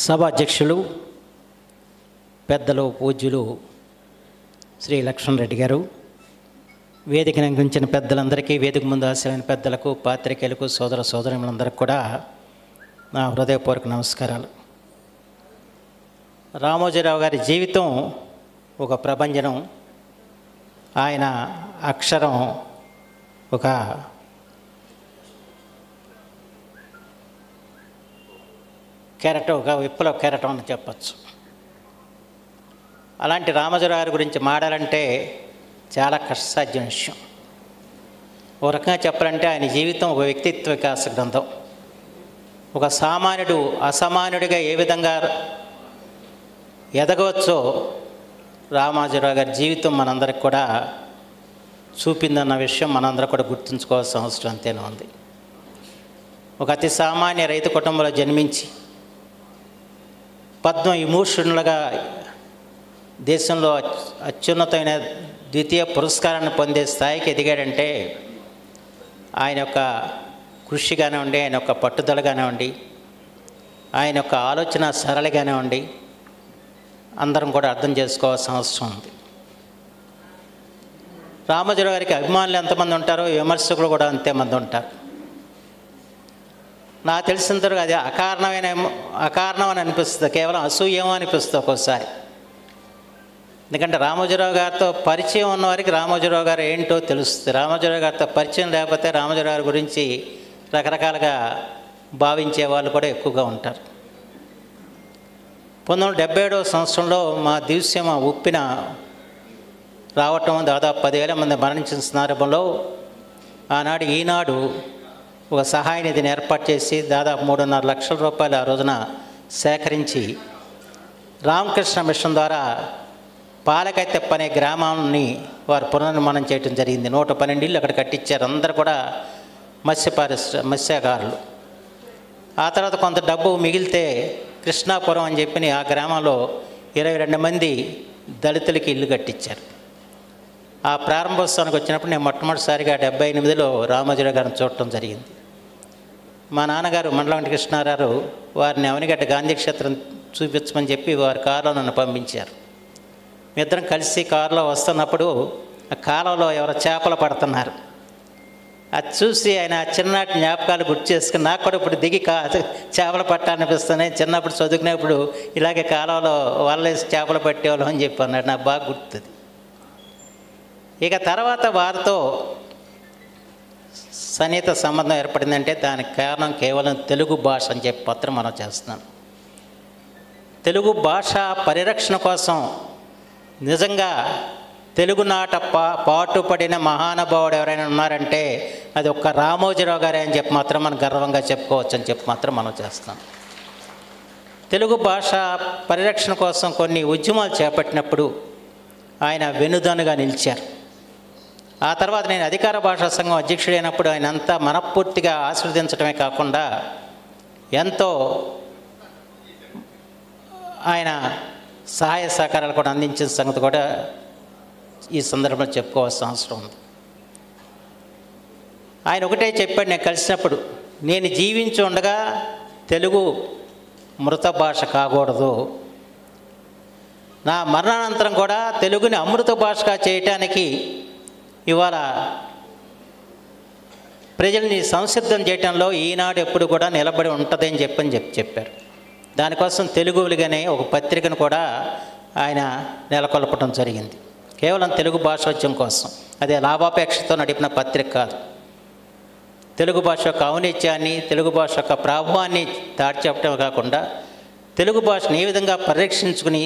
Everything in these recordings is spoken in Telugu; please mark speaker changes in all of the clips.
Speaker 1: సభాధ్యక్షులు పెద్దలు పూజ్యులు శ్రీ లక్ష్మణ్ రెడ్డి గారు, వేదికను అందించిన పెద్దలందరికీ, వేదిక ముందు ఆశలైన పెద్దలకు, పాత్రికేయులకు, సోదర సోదరులందరికీ కూడా నా హృదయపూర్వక నమస్కారాలు. రామోజీరావు గారి జీవితం ఒక ప్రభంజనం. ఆయన అక్షరం ఒక కెరటం, ఒక విప్లవ కెరటం అని చెప్పచ్చు. అలాంటి రామోజీరావు గారి గురించి మాడాలంటే చాలా కష్టసాధ్యం విషయం. ఒక రకంగా చెప్పాలంటే ఆయన జీవితం ఒక వ్యక్తిత్వ వికాస గ్రంథం. ఒక సామాన్యుడు అసామాన్యుడిగా ఏ విధంగా ఎదగవచ్చో రామోజీరావు గారి జీవితం మనందరికి కూడా చూపిందన్న విషయం మనందరూ కూడా గుర్తుంచుకోవాల్సిన అవసరం అంతేనా ఉంది. ఒక అతి సామాన్య రైతు కుటుంబంలో జన్మించి పద్మ విభూషణులుగా దేశంలో అత్యున్నతమైన ద్వితీయ పురస్కారాన్ని పొందే స్థాయికి ఎదిగాడంటే ఆయన యొక్క కృషి కానివ్వండి, ఆయన యొక్క పట్టుదల కానివ్వండి, ఆయన యొక్క ఆలోచన సరళి కానివ్వండి, అందరం కూడా అర్థం చేసుకోవాల్సిన అవసరం ఉంది. రామోజీరావు గారికి అభిమానులు ఎంతమంది ఉంటారో విమర్శకులు కూడా అంతేమంది ఉంటారు. నాకు తెలిసినంత అది అకారణం అని అనిపిస్తుంది, కేవలం అసూయేమో అనిపిస్తుంది ఒక్కోసారి. ఎందుకంటే రామోజీరావు గారితో పరిచయం ఉన్నవారికి రామోజీరావు గారు ఏంటో తెలుస్తుంది. రామోజీరావు గారితో పరిచయం లేకపోతే రామోజీరావు గారి గురించి రకరకాలుగా భావించే వాళ్ళు కూడా ఎక్కువగా ఉంటారు. 1977వ సంవత్సరంలో మా దివ్యసీమ ఉప్పిన రావటం, దాదాపు 10,000 మంది మరణించిన సందర్భంలో ఆనాడు ఈనాడు ఒక సహాయ నిధిని ఏర్పాటు చేసి దాదాపు 3.5 లక్షల రూపాయలు ఆ రోజున సేకరించి రామకృష్ణ మిషన్ ద్వారా పాలకైతెప్ప అనే గ్రామాన్ని వారు పునర్నిర్మాణం చేయడం జరిగింది. 112 ఇళ్ళు అక్కడ కట్టించారు. అందరూ కూడా మత్స్యకారులు. ఆ తర్వాత కొంత డబ్బు మిగిలితే కృష్ణాపురం అని చెప్పి ఆ గ్రామంలో 22 మంది దళితులకి ఇల్లు కట్టించారు. ఆ ప్రారంభోత్సవానికి వచ్చినప్పుడు నేను మొట్టమొదటిసారిగా 78లో రామోజీరావు గారిని చూడటం జరిగింది. మా నాన్నగారు మండల వెంకటకృష్ణారావు వారిని అవనిగడ్డ గాంధీ క్షేత్రం చూపించమని చెప్పి వారి కారులో నన్ను పంపించారు. మీ ఇద్దరం కలిసి కారులో వస్తున్నప్పుడు ఆ కాలంలో ఎవరో చేపలు పడుతున్నారు. అది చూసి ఆయన చిన్ననాటి జ్ఞాపకాలు గుర్తు చేసుకుని నాకు కూడా ఇప్పుడు దిగి చేపలు పట్టాలనిపిస్తున్నాయి. చిన్నప్పుడు చదువుకునేప్పుడు ఇలాగే కాలంలో వాళ్ళేసి చేపలు పట్టేవాళ్ళం అని చెప్పి అన్నాడు. నాకు బాగా గుర్తుంది. ఇక తర్వాత వారితో సన్నిహిత సంబంధం ఏర్పడిందంటే దానికి కారణం కేవలం తెలుగు భాష అని చెప్పి పత్రం మనం చేస్తున్నాను. తెలుగు భాష పరిరక్షణ కోసం నిజంగా తెలుగునాట పాటుపడిన మహానుభావుడు ఎవరైనా ఉన్నారంటే అది ఒక్క రామోజీరావు గారే అని చెప్పి మాత్రం మనం గర్వంగా చెప్పుకోవచ్చు అని చెప్పి మాత్రం మనం చేస్తున్నాం. తెలుగు భాష పరిరక్షణ కోసం కొన్ని ఉద్యమాలు చేపట్టినప్పుడు ఆయన వెన్నుదన్నుగా నిలిచారు. ఆ తర్వాత నేను అధికార భాషా సంఘం అధ్యక్షుడైనప్పుడు ఆయన అంతా మనఃపూర్తిగా ఆశీర్వదించడమే కాకుండా ఎంతో ఆయన సహాయ సహకారాలు కూడా అందించిన సంగతి కూడా ఈ సందర్భంలో చెప్పుకోవాల్సిన అవసరం ఉంది. ఆయన ఒకటే చెప్పాడు నేను కలిసినప్పుడు, నేను జీవించి ఉండగా తెలుగు మృత భాష కాకూడదు, నా మరణానంతరం కూడా తెలుగుని అమృత భాషగా చేయటానికి ఇవాళ ప్రజల్ని సంసిద్ధం చేయటంలో ఈనాడు ఎప్పుడు కూడా నిలబడి ఉంటుందని చెప్పారు. దానికోసం తెలుగు వెలుగనే ఒక పత్రికను కూడా ఆయన నెలకొల్పడం జరిగింది. కేవలం తెలుగు భాషోద్యమం కోసం. అదే లాభాపేక్షతో నడిపిన పత్రిక కాదు. తెలుగు భాష యొక్క ఔన్నత్యాన్ని, తెలుగు భాష యొక్క ప్రాభవాన్ని దాటి చెప్పడమే కాకుండా తెలుగు భాషను ఏ విధంగా పరిరక్షించుకుని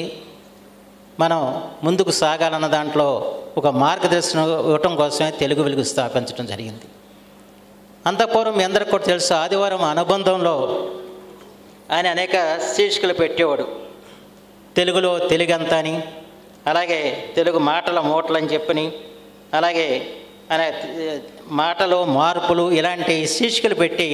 Speaker 1: మనం ముందుకు సాగాలన్న దాంట్లో ఒక మార్గదర్శనం ఇవ్వటం కోసమే తెలుగు వెలుగు స్థాపించడం జరిగింది. అంతఃపూర్వం మీ అందరికీ కూడా తెలుసు, ఆదివారం అనుబంధంలో ఆయన అనేక శీర్షికలు పెట్టేవాడు. తెలుగులో తెలుగంత అని, అలాగే తెలుగు మాటల మూటలు అని చెప్పని, అలాగే అనే మాటలు మార్పులు ఇలాంటి శీర్షికలు పెట్టి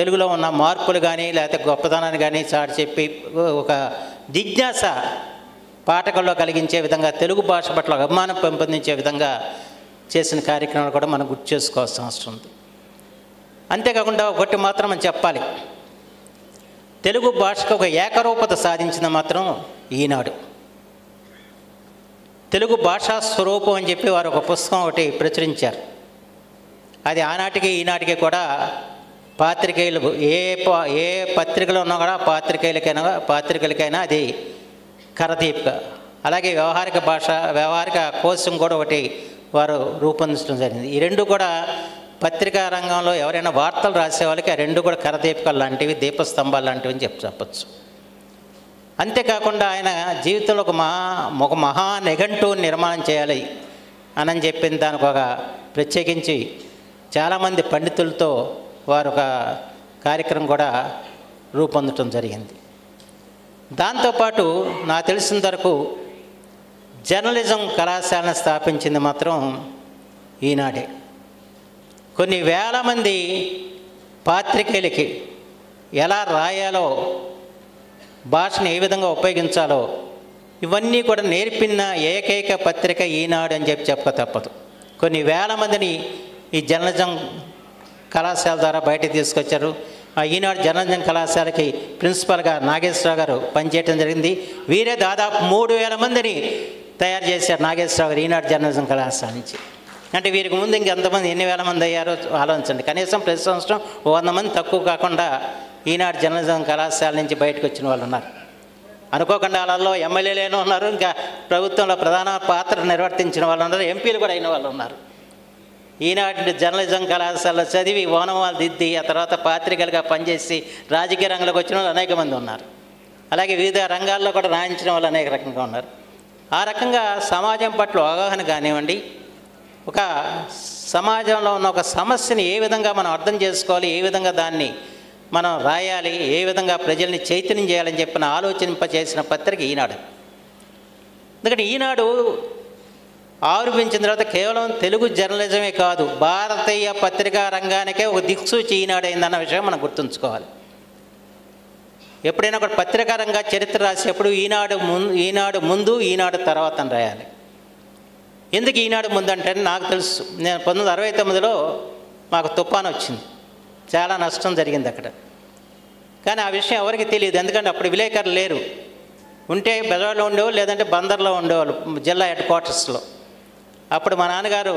Speaker 1: తెలుగులో ఉన్న మార్పులు కానీ లేకపోతే గొప్పతనాన్ని కానీ చాటి చెప్పి ఒక జిజ్ఞాస పాఠకుల్లో కలిగించే విధంగా, తెలుగు భాష పట్ల అభిమానం పెంపొందించే విధంగా చేసిన కార్యక్రమాలు కూడా మనం గుర్తు చేసుకోవాల్సిన అవసరం ఉంది. అంతేకాకుండా ఒకటి మాత్రం మనం చెప్పాలి, తెలుగు భాషకు ఒక ఏకరూపత సాధించింది మాత్రం ఈనాడు. తెలుగు భాషా స్వరూపం అని చెప్పి వారు ఒక పుస్తకం ఒకటి ప్రచురించారు. అది ఆనాటికి ఈనాటికి కూడా పాత్రికేయులు ఏ పత్రికలో ఉన్నా కూడా పాత్రికలకైనా అది కరదీపిక. అలాగే వ్యవహారిక కోశం కూడా ఒకటి వారు రూపొందించడం జరిగింది. ఈ రెండు కూడా పత్రికా రంగంలో ఎవరైనా వార్తలు రాసే వాళ్ళకి ఆ రెండు కూడా కరదీపికలు లాంటివి, దీపస్తంభాలు లాంటివి అని చెప్పచ్చు. అంతేకాకుండా ఆయన జీవితంలో ఒక మహా నిఘంటువుని నిర్మాణం చేయాలి అని చెప్పిన దానికి ఒక ప్రత్యేకించి చాలామంది పండితులతో వారు ఒక కార్యక్రమం కూడా రూపొందటం జరిగింది. దాంతోపాటు నాకు తెలిసిన వరకు జర్నలిజం కళాశాలను స్థాపించింది మాత్రం ఈనాడే. కొన్ని వేల మంది పాత్రికేయులకి ఎలా రాయాలో, భాషను ఏ విధంగా ఉపయోగించాలో ఇవన్నీ కూడా నేర్పిన ఏకైక పత్రిక ఈనాడు అని చెప్పక తప్పదు. కొన్ని వేల మందిని ఈ జర్నలిజం కళాశాల ద్వారా బయటకు తీసుకొచ్చారు. ఆ ఈనాడు జర్నలిజం కళాశాలకి ప్రిన్సిపల్గా నాగేశ్వరరావు గారు పనిచేయడం జరిగింది. వీరే దాదాపు 3000 మందిని తయారు చేశారు నాగేశ్వరరావు గారు ఈనాడు జర్నలిజం కళాశాల నుంచి. అంటే వీరికి ముందు ఇంకెంతమంది ఎన్ని వేల మంది అయ్యారో ఆలోచించండి. కనీసం ప్రతి సంవత్సరం 100 మంది తక్కువ కాకుండా ఈనాడు జర్నలిజం కళాశాల నుంచి బయటకు వచ్చిన వాళ్ళు ఉన్నారు. అనుకోకుండా వాళ్ళల్లో ఎమ్మెల్యేలు ఉన్నారు, ఇంకా ప్రభుత్వంలో ప్రధాన పాత్ర నిర్వర్తించిన వాళ్ళు ఉన్నారు, ఎంపీలు కూడా అయిన వాళ్ళు ఉన్నారు. ఈనాటి జర్నలిజం కళాశాలలో చదివి ఓనమాలు దిద్ది ఆ తర్వాత పాత్రికలుగా పనిచేసి రాజకీయ రంగంలోకి వచ్చిన వాళ్ళు అనేక మంది ఉన్నారు. అలాగే వివిధ రంగాల్లో కూడా రాయించిన వాళ్ళు అనేక రకంగా ఉన్నారు. ఆ రకంగా సమాజం పట్ల అవగాహన కానివ్వండి, ఒక సమాజంలో ఉన్న ఒక సమస్యని ఏ విధంగా మనం అర్థం చేసుకోవాలి, ఏ విధంగా దాన్ని మనం రాయాలి, ఏ విధంగా ప్రజల్ని చైతన్యం చేయాలని చెప్పిన ఆలోచింపచేసిన పత్రిక ఈనాడు. ఎందుకంటే ఈనాడు ఆవిర్భించిన తర్వాత కేవలం తెలుగు జర్నలిజమే కాదు, భారతీయ పత్రికా రంగానికే ఒక దిక్సూచి ఈనాడు అయిందన్న విషయం మనం గుర్తుంచుకోవాలి. ఎప్పుడైనా ఒక పత్రికా రంగ చరిత్ర రాసేప్పుడు ఈనాడు ముందు ఈనాడు తర్వాత అని రాయాలి. ఎందుకు ఈనాడు ముందు అంటే నాకు తెలుసు. నేను 1969లో మాకు తుఫాను వచ్చింది, చాలా నష్టం జరిగింది అక్కడ. కానీ ఆ విషయం ఎవరికి తెలియదు, ఎందుకంటే అప్పుడు విలేకరులు లేరు. ఉంటే బెజవాడలో ఉండేవాళ్ళు, లేదంటే బందర్లో ఉండేవాళ్ళు, జిల్లా హెడ్ క్వార్టర్స్లో. అప్పుడు మా నాన్నగారు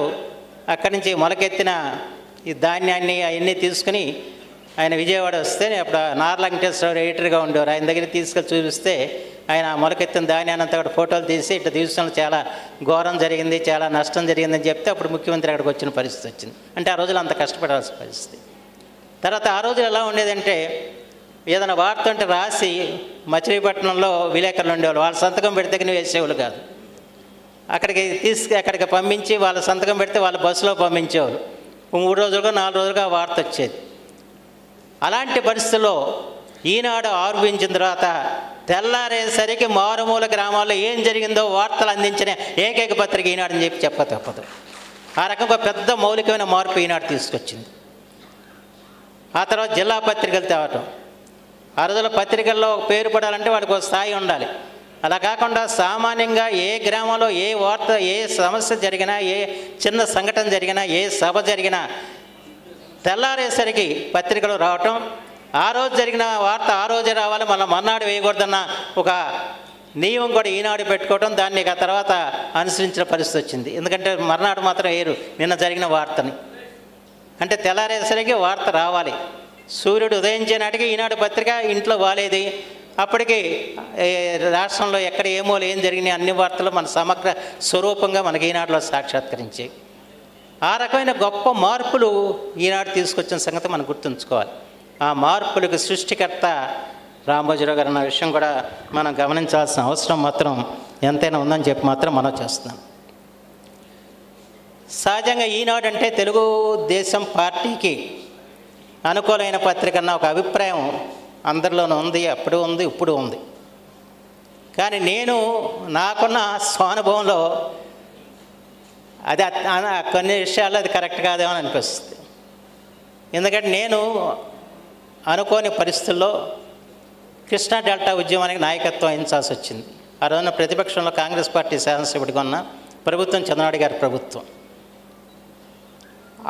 Speaker 1: అక్కడి నుంచి మొలకెత్తిన ఈ ధాన్యాన్ని అవన్నీ తీసుకుని ఆయన విజయవాడ వస్తే, అప్పుడు నార్ల వెంకటేశ్వరరావు ఎడిటర్గా ఉండేవారు, ఆయన దగ్గర తీసుకెళ్ళి చూపిస్తే ఆయన మొలకెత్తిన ధాన్యాన్ని అంతా కూడా ఫోటోలు తీసి ఇట్లా తీసుకుని చాలా ఘోరం జరిగింది, చాలా నష్టం జరిగిందని చెప్తే అప్పుడు ముఖ్యమంత్రి అక్కడికి వచ్చిన పరిస్థితి వచ్చింది. అంటే ఆ రోజులు అంత కష్టపడాల్సిన పరిస్థితి. తర్వాత ఆ రోజులు ఎలా ఉండేదంటే, ఏదైనా వార్త అంటే రాసి మచిలీపట్నంలో విలేకరులు ఉండేవాళ్ళు, వాళ్ళ సంతకం పెడితే వేసేవాళ్ళు కాదు. అక్కడికి పంపించి వాళ్ళ సంతకం పెడితే వాళ్ళ బస్సులో పంపించేవాళ్ళు. 3 రోజులుగా 4 రోజులుగా వార్త వచ్చేది. అలాంటి పరిస్థితుల్లో ఈనాడు ఆవిర్భించిన తర్వాత తెల్లారేసరికి మారుమూల గ్రామాల్లో ఏం జరిగిందో వార్తలు అందించిన ఏకైక పత్రిక ఈనాడు అని చెప్పక తప్పదు. ఆ రకంగా పెద్ద మౌలికమైన మార్పు ఈనాడు తీసుకొచ్చింది. ఆ తర్వాత జిల్లా పత్రికలు తేవటం. ఆ రోజుల్లో పత్రికల్లో పేరు పడాలంటే వాడికి ఒక స్థాయి ఉండాలి. అలా కాకుండా సామాన్యంగా ఏ గ్రామంలో ఏ వార్త, ఏ సమస్య జరిగినా, ఏ చిన్న సంఘటన జరిగినా, ఏ సభ జరిగినా తెల్లారేసరికి పత్రికలు రావటం, ఆ రోజు జరిగిన వార్త ఆ రోజే రావాలి, మళ్ళీ మర్నాడు వేయకూడదన్న ఒక నియమం కూడా ఈనాడు పెట్టుకోవటం, దాన్ని ఆ తర్వాత అనుసరించిన పరిస్థితి వచ్చింది. ఎందుకంటే మర్నాడు మాత్రం వేయరు నిన్న జరిగిన వార్తని. అంటే తెల్లారేసరికి వార్త రావాలి. సూర్యుడు ఉదయించే నాటికి ఈనాడు పత్రిక ఇంట్లో వాలేది. అప్పటికి రాష్ట్రంలో ఎక్కడ ఏమోలు ఏం జరిగినాయి అన్ని వార్తలు మన సమగ్ర స్వరూపంగా మనకి ఈనాడులో సాక్షాత్కరించాయి. ఆ రకమైన గొప్ప మార్పులు ఈనాడు తీసుకొచ్చిన సంగతి మనం గుర్తుంచుకోవాలి. ఆ మార్పులకు సృష్టికర్త రామోజీరావు గారు అన్న విషయం కూడా మనం గమనించాల్సిన అవసరం మాత్రం ఎంతైనా ఉందని చెప్పి మాత్రం మనం చేస్తున్నాం. సహజంగా ఈనాడు అంటే తెలుగుదేశం పార్టీకి అనుకూలమైన పత్రిక అన్న ఒక అభిప్రాయం అందరిలోనూ ఉంది, అప్పుడు ఉంది, ఇప్పుడు ఉంది. కానీ నేను నాకున్న స్వానుభవంలో అది కొన్ని విషయాల్లో అది కరెక్ట్ కాదేమో అని అనిపిస్తుంది. ఎందుకంటే నేను అనుకోని పరిస్థితుల్లో కృష్ణా డెల్టా ఉద్యమానికి నాయకత్వం వహించాల్సి వచ్చింది. ఆ రోజున ప్రతిపక్షంలో కాంగ్రెస్ పార్టీ శాసనసభ్యుడిగా ఉన్న ప్రభుత్వం చంద్రబాబు గారి ప్రభుత్వం.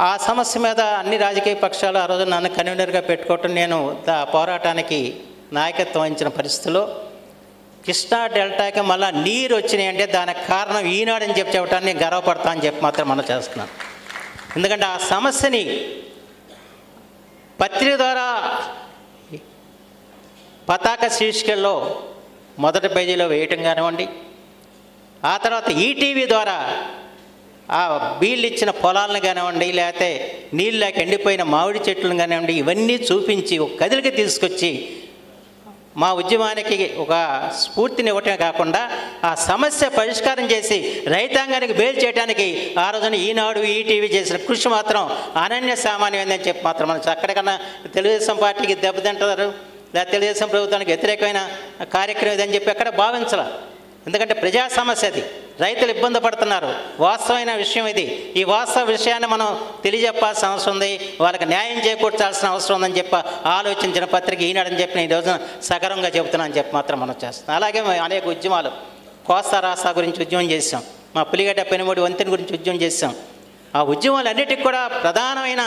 Speaker 1: ఆ సమస్య మీద అన్ని రాజకీయ పక్షాలు ఆ రోజు నన్ను కన్వీనర్గా పెట్టుకోవటం, నేను పోరాటానికి నాయకత్వం వహించిన పరిస్థితుల్లో కృష్ణా డెల్టాకి మళ్ళీ నీరు వచ్చినాయి అంటే దానికి కారణం ఈనాడని చెప్పటాన్ని నేను గర్వపడతా అని చెప్పి మాత్రం మనం చేస్తున్నాను. ఎందుకంటే ఆ సమస్యని పత్రిక ద్వారా పతాక శీర్షికల్లో మొదటి పేజీలో వేయటం కానివ్వండి, ఆ తర్వాత ఈటీవీ ద్వారా ఆ బీళ్ళు ఇచ్చిన పొలాలను కానివ్వండి, లేకపోతే నీళ్ళు లేక ఎండిపోయిన మామిడి చెట్లను కానివ్వండి, ఇవన్నీ చూపించి ఒక కదిలికి తీసుకొచ్చి మా ఉద్యమానికి ఒక స్ఫూర్తిని ఇవ్వటమే కాకుండా ఆ సమస్య పరిష్కారం చేసి రైతాంగానికి బేలు చేయడానికి ఆ రోజున ఈనాడు ఈటీవీ చేసిన కృషి మాత్రం అనన్య సామాన్యమైందని చెప్పి మాత్రం మనం అక్కడికన్నా తెలుగుదేశం పార్టీకి దెబ్బతింటారు లేదా తెలుగుదేశం ప్రభుత్వానికి వ్యతిరేకమైన కార్యక్రమం ఇదని చెప్పి అక్కడ భావించాల. ఎందుకంటే ప్రజా సమస్య అది, రైతులు ఇబ్బంది పడుతున్నారు, వాస్తవమైన విషయం ఇది. ఈ వాస్తవ విషయాన్ని మనం తెలియజెప్పాల్సిన అవసరం ఉంది, వాళ్ళకి న్యాయం చేకూర్చాల్సిన అవసరం ఉందని చెప్పి ఆలోచించిన పత్రిక ఈనాడని చెప్పి నేను ఈ రోజున సగర్వంగా చెబుతున్నాను అని చెప్పి మాత్రం మనం చేస్తాం. అలాగే అనేక ఉద్యమాలు, కోస్తా రాస్తా గురించి ఉద్యమం చేసాం, మా పులిగడ్డ పెనుమూడి వంతెన గురించి ఉద్యమం చేసాం. ఆ ఉద్యమాలన్నిటికీ కూడా ప్రధానమైన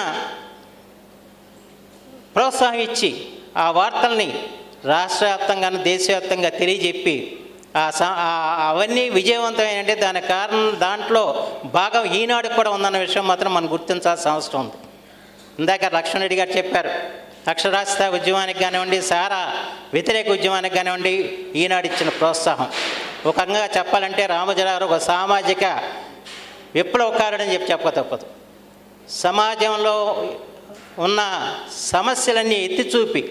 Speaker 1: ప్రోత్సాహం ఇచ్చి ఆ వార్తల్ని రాష్ట్ర వ్యాప్తంగాను దేశవ్యాప్తంగా తెలియజెప్పి అవన్నీ విజయవంతమైనంటే దానికి కారణం దాంట్లో భాగం ఈనాడు కూడా ఉందన్న విషయం మాత్రం మనం గుర్తించాల్సిన అవసరం ఉంది. ఇందాక లక్ష్మణ్ రెడ్డి గారు చెప్పారు, అక్షరాస్యత ఉద్యమానికి కానివ్వండి, సారా వ్యతిరేక ఉద్యమానికి కానివ్వండి ఈనాడు ఇచ్చిన ప్రోత్సాహం. ఒక రకంగా చెప్పాలంటే రామోజీరావు ఒక సామాజిక విప్లవకారుడని చెప్పక తప్పదు. సమాజంలో ఉన్న సమస్యలన్నీ ఎత్తి చూపి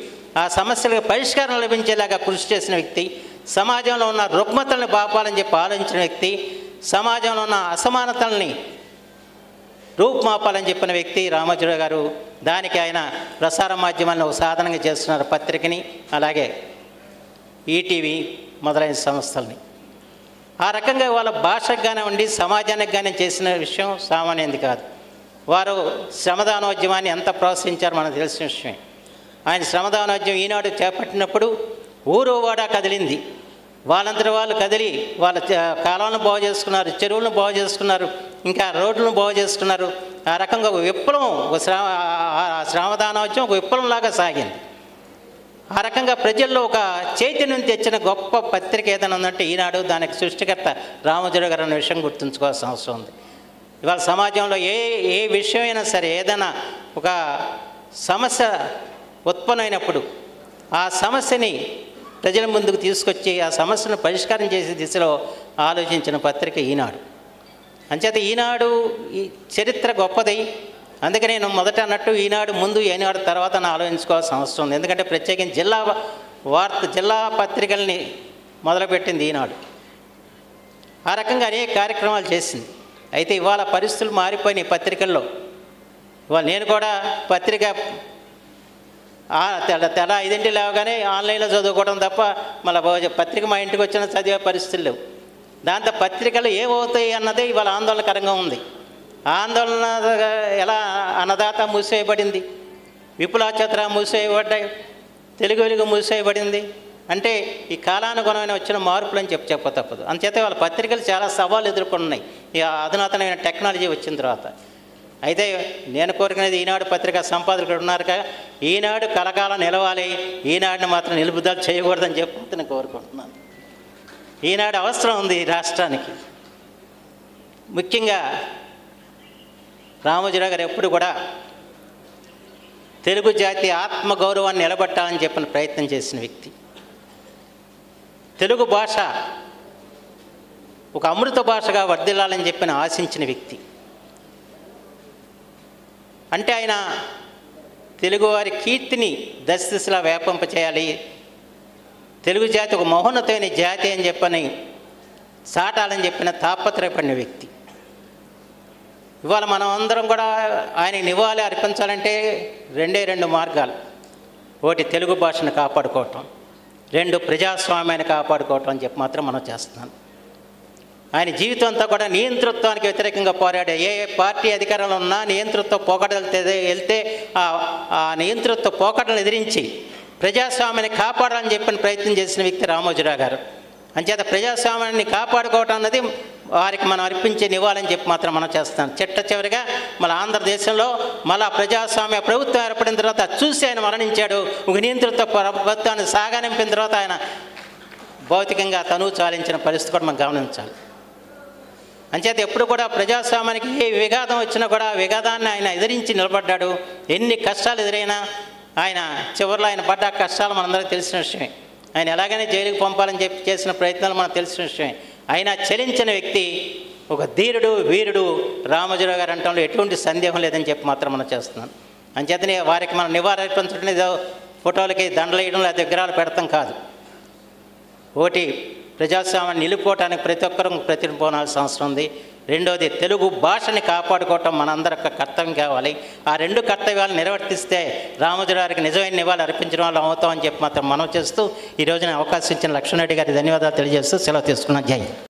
Speaker 1: ఆ సమస్యలకు పరిష్కారం లభించేలాగా కృషి చేసిన వ్యక్తి, సమాజంలో ఉన్న రుగ్మతల్ని బాపాలని చెప్పి ఆలోచించిన వ్యక్తి, సమాజంలో ఉన్న అసమానతల్ని రూపుమాపాలని చెప్పిన వ్యక్తి రామోజీరావు గారు. దానికి ఆయన ప్రసార మాధ్యమాలను ఒక సాధనంగా చేస్తున్నారు, పత్రికని అలాగే ఈటీవీ మొదలైన సంస్థల్ని. ఆ రకంగా వాళ్ళ భాషకు కానివ్వండి సమాజానికి కానీ చేసిన విషయం సామాన్యంది కాదు. వారు శ్రమదానోద్యమాన్ని ఎంత ప్రోత్సహించారో మనకు తెలిసిన విషయమే. ఆయన శ్రమదానోద్యమం ఈనాడు చేపట్టినప్పుడు ఊరు వాడ కదిలింది. వాళ్ళందరూ వాళ్ళు కదిలి వాళ్ళ కాలువలను బాగు చేసుకున్నారు, చెరువులను బాగు చేసుకున్నారు, ఇంకా రోడ్లను బాగు చేసుకున్నారు. ఆ రకంగా ఒక విప్లవం, ఒక శ్రమదానోద్యమం ఒక విప్లవంలాగా సాగింది. ఆ రకంగా ప్రజల్లో ఒక చైతన్యం తెచ్చిన గొప్ప పత్రిక ఏదైనా ఉందంటే ఈనాడు. దానికి సృష్టికర్త రామోజీరావు గారు అనే విషయం గుర్తుంచుకోవాల్సిన అవసరం ఉంది. ఇవాళ సమాజంలో ఏ విషయమైనా సరే, ఏదైనా ఒక సమస్య ఉత్పన్నమైనప్పుడు ఆ సమస్యని ప్రజల ముందుకు తీసుకొచ్చి ఆ సమస్యను పరిష్కారం చేసే దిశలో ఆలోచించిన పత్రిక ఈనాడు. అంచేత ఈనాడు ఈ చరిత్ర గొప్పది. అందుకే నేను మొదట అన్నట్టు ఈనాడు ముందు ఈనాడు తర్వాత ఆలోచించుకోవాల్సిన అవసరం ఉంది. ఎందుకంటే ప్రత్యేకించి జిల్లా పత్రికల్ని మొదలుపెట్టింది ఈనాడు. ఆ రకంగా అనేక కార్యక్రమాలు చేసింది. అయితే ఇవాళ పరిస్థితులు మారిపోయినాయి పత్రికల్లో. ఇవాళ నేను కూడా పత్రిక తెల్ల 5 లేవగానే ఆన్లైన్లో చదువుకోవడం తప్ప మళ్ళీ పత్రిక మా ఇంటికి వచ్చిన చదివే పరిస్థితులు లేవు. దాంతో పత్రికలు ఏమవుతాయి అన్నదే ఇవాళ ఆందోళనకరంగా ఉంది. ఆందోళన ఎలా అన్నదాత మూసేయబడింది, విపులాచత్ర మూసేయబడ్డాయి, తెలుగు వెలుగు మూసేయబడింది. అంటే ఈ కాలానుగుణమైన వచ్చిన మార్పులు అని చెప్ప తప్పదు. అందుచేత వాళ్ళ పత్రికలు చాలా సవాళ్ళు ఎదుర్కొన్నాయి ఈ అధునాతనమైన టెక్నాలజీ వచ్చిన తర్వాత. అయితే నేను కోరుకునేది ఈనాడు పత్రిక సంపాదకులు ఉన్నారుగా, ఈనాడు కలకాలం నిలవాలి, ఈనాడుని మాత్రం నిలుపుదల చేయకూడదని చెప్పి నేను కోరుకుంటున్నాను. ఈనాడు అవసరం ఉంది రాష్ట్రానికి. ముఖ్యంగా రామోజీరావు గారు ఎప్పుడు కూడా తెలుగు జాతి ఆత్మగౌరవాన్ని నిలబెట్టాలని చెప్పిన ప్రయత్నం చేసిన వ్యక్తి. తెలుగు భాష ఒక అమృత భాషగా వర్ధిల్లాలని చెప్పిన ఆశించిన వ్యక్తి. అంటే ఆయన తెలుగువారి కీర్తిని దశదిశలా వ్యాపింపచేయాలి, తెలుగు జాతి ఒక మహోన్నతమైన జాతి అని చెప్పని చాటాలని చెప్పిన తాపత్రయపడిన వ్యక్తి. ఇవాళ మనం అందరం కూడా ఆయన నివాళి అర్పించాలంటే 2 మార్గాలు. ఒకటి తెలుగు భాషను కాపాడుకోవటం, 2 ప్రజాస్వామ్యాన్ని కాపాడుకోవటం అని చెప్పి మాత్రం మనం చేస్తున్నాం. ఆయన జీవితం అంతా కూడా నియంతృత్వానికి వ్యతిరేకంగా పోరాడే, ఏ పార్టీ అధికారంలో ఉన్నా నియంతృత్వ పోకడలు వెళ్తే ఆ నియంతృత్వ పోకడలను ఎదిరించి ప్రజాస్వామ్యాన్ని కాపాడాలని చెప్పిన ప్రయత్నం చేసిన వ్యక్తి రామోజీరావు గారు. అంచేత ప్రజాస్వామ్యాన్ని కాపాడుకోవటం అన్నది వారికి మనం అర్పించే నివాళని చెప్పి మాత్రం మనం చేస్తాం. చిట్ట చివరిగా మన ఆంధ్రదేశంలో మళ్ళా ప్రజాస్వామ్య ప్రభుత్వం ఏర్పడిన తర్వాత చూసి ఆయన మరణించాడు. ఒక నియంత్రిత ప్రభుత్వాన్ని సాగనింపిన తర్వాత ఆయన భౌతికంగా తనువు చాలించిన పరిస్థితి కూడా మనం గమనించాలి. అంచేత ఎప్పుడు కూడా ప్రజాస్వామ్యానికి ఏ విఘాతం వచ్చినా కూడా ఆ విఘాతాన్ని ఆయన ఎదిరించి నిలబడ్డాడు. ఎన్ని కష్టాలు ఎదురైనా ఆయన చివరిలో ఆయన పడ్డ కష్టాలు మనందరికీ తెలిసిన విషయమే. ఆయన ఎలాగైనా జైలుకి పంపాలని చెప్పి చేసిన ప్రయత్నాలు మనకు తెలిసిన విషయమే. అయినా చలించిన వ్యక్తి ఒక ధీరుడు, వీరుడు రామోజీరావు గారు అనటంలో ఎటువంటి సందేహం లేదని చెప్పి మాత్రం మనం చేస్తున్నాం. అంచేతనే వారికి మనం నివారించడం ఏదో ఫోటోలకి దండలు వేయడం లేదా విగ్రహాలు పెడతాం కాదు. ఒకటి ప్రజాస్వామ్యాన్ని నిలుపుకోవటానికి ప్రతి ఒక్కరూ ప్రతిపోనాల్సిన అవసరం ఉంది. రెండోది తెలుగు భాషని కాపాడుకోవటం మనందరి కర్తవ్యం కావాలి. ఆ రెండు కర్తవ్యాలు నిర్వర్తిస్తే రామోజీరావుకి నిజమైన నివాళి అర్పించిన వాళ్ళు అవుతామని చెప్పి మాత్రం మనం చేస్తూ ఈ రోజున అవకాశం ఇచ్చిన లక్ష్మణరెడ్డి గారికి ధన్యవాదాలు తెలియజేస్తూ సెలవు తీసుకున్నాను. జై.